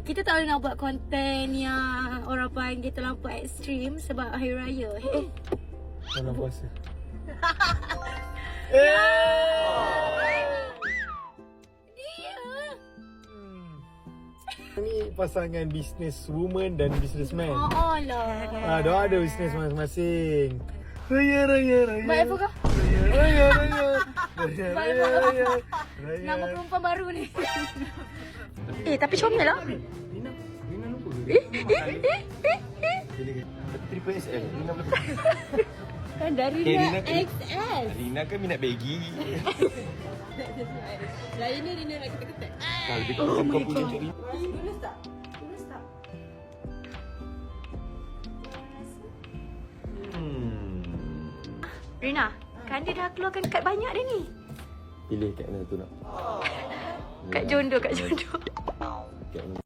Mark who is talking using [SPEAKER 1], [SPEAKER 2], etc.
[SPEAKER 1] kita tak boleh nak buat konten yang orang panggil terlampau ekstrim sebab hari raya.
[SPEAKER 2] Dalam puasa. Ni pasangan business woman dan businessman.
[SPEAKER 1] Oh lah.
[SPEAKER 2] Dia ada business masing-masing. Raya.
[SPEAKER 1] Baik apa kau?
[SPEAKER 2] Raya.
[SPEAKER 1] Baik apa? Nama perempuan baru ni. Tapi comel lah.
[SPEAKER 2] Rina lupa.
[SPEAKER 3] Triple XL. Rina boleh.
[SPEAKER 1] Dari
[SPEAKER 3] Rina
[SPEAKER 1] XL.
[SPEAKER 3] Rina kan minat baggy.
[SPEAKER 1] Lain ni Rina nak ketat-ketat.
[SPEAKER 3] Kalau lebih kurang kau punya cari.
[SPEAKER 1] Tulus tak? Rina, kan dia dah keluarkan kad banyak dia ni.
[SPEAKER 3] Pilih kat mana tu nak.
[SPEAKER 1] Kad jodoh.
[SPEAKER 3] Kat mana.